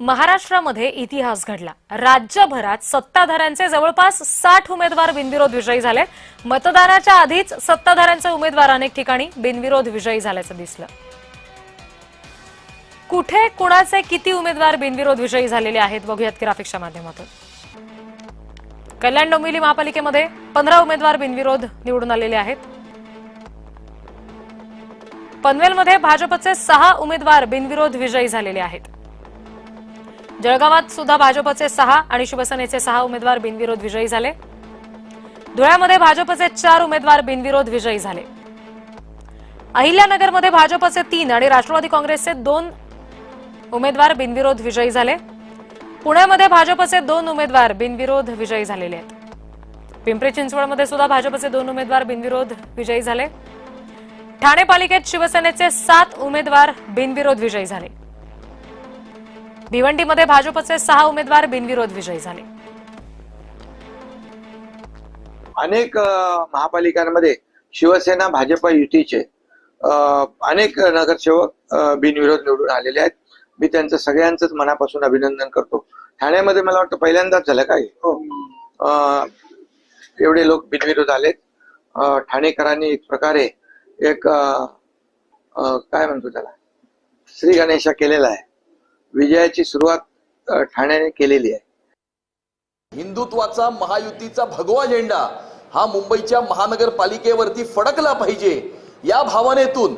महाराष्ट्रामध्ये इतिहास घडला। राज्यभरात सत्ताधाऱ्यांचे जवळपास 60 उमेदवार बिनविरोध विजयी झाले। मतदानाच्या आधीच सत्ताधाऱ्यांचे उमेदवार अनेक ठिकाणी बिनविरोध विजयी झाल्याचं दिसलं। कुठे कुणाचे किती उमेदवार बिनविरोध विजयी झालेले आहेत बघूयात ग्राफिक्सच्या माध्यमातून। कल्याण डोंबिवली महापालिकेमध्ये 15 उमेदवार बिनविरोध निवडून आलेले आहेत। पनवेलमध्ये भाजपचे 6 उमेदवार बिनविरोध विजयी झालेले आहेत। जळगावात सुद्धा भाजपचे 6 आणि शिवसेनेचे 6 उमेदवार बिनविरोध विजयी झाले। धुळ्यामध्ये भाजपचे 4 उमेदवार बिनविरोध विजयी झाले। अहिल्यानगरमध्ये भाजपचे 3 आणि राष्ट्रवादी काँग्रेसचे 2 उमेदवार बिनविरोध विजयी झाले। पुण्यामध्ये भाजपचे 2 उमेदवार बिनविरोध विजयी झालेले आहेत। पिंपरी चिंचवडमध्ये सुद्धा भाजपचे 2 उमेदवार बिनविरोध विजयी झाले। ठाणे पालिकेत शिवसेनेचे 7 उमेदवार बिनविरोध विजयी झाले। भिवंडीमध्ये भाजपचे 6 उमेदवार बिनविरोध विजयी झाले। अनेक महापालिकांमध्ये शिवसेना भाजप युतीचे अनेक नगरसेवक बिनविरोध निवडून आलेले आहेत। मी त्यांचं सगळ्यांचंच मनापासून अभिनंदन करतो। ठाण्यामध्ये मला वाटतं पहिल्यांदाच झालं काय एवढे लोक बिनविरोध आलेत। ठाणेकरांनी एक प्रकारे एक काय म्हणतो त्याला श्री गणेशा केलेला आहे। विजयाची सुरुवात ठाण्याने केलेली आहे। हिंदुत्वाचा महायुतीचा भगवा झेंडा हा मुंबईच्या महानगरपालिकेवरती फडकला पाहिजे या भावनेतून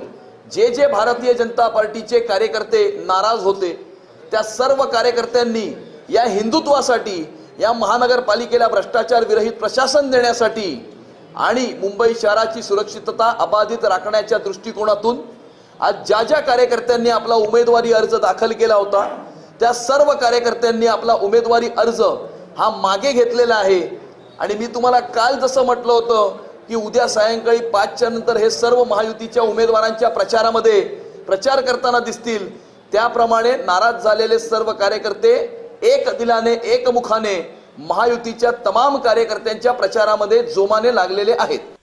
जे जे भारतीय जनता पार्टीचे कार्यकर्ते नाराज होते त्या सर्व कार्यकर्त्यांनी या हिंदुत्वासाठी या महानगरपालिकेला भ्रष्टाचार विरहित प्रशासन देण्यासाठी आणि मुंबई शहराची सुरक्षितता अबाधित राखण्याच्या दृष्टिकोनातून आज ज्या ज्या कार्यकर्त्यांनी आपला उमेदवारी अर्ज दाखल केला होता त्या सर्व कार्यकर्त्यांनी आपला उमेदवारी अर्ज हा मागे घेतलेला आहे। आणि मी तुम्हाला काल जसं म्हटलं होतं की उद्या सायंकाळी 5च्या नंतर हे सर्व महायुतीच्या उमेदवारांच्या प्रचारामध्ये प्रचार करताना दिसतील, त्याप्रमाणे नाराज झालेले सर्व कार्यकर्ते एक दिलाने एकमुखाने महायुतीच्या तमाम कार्यकर्त्यांच्या प्रचारामध्ये जोमाने लागलेले आहेत।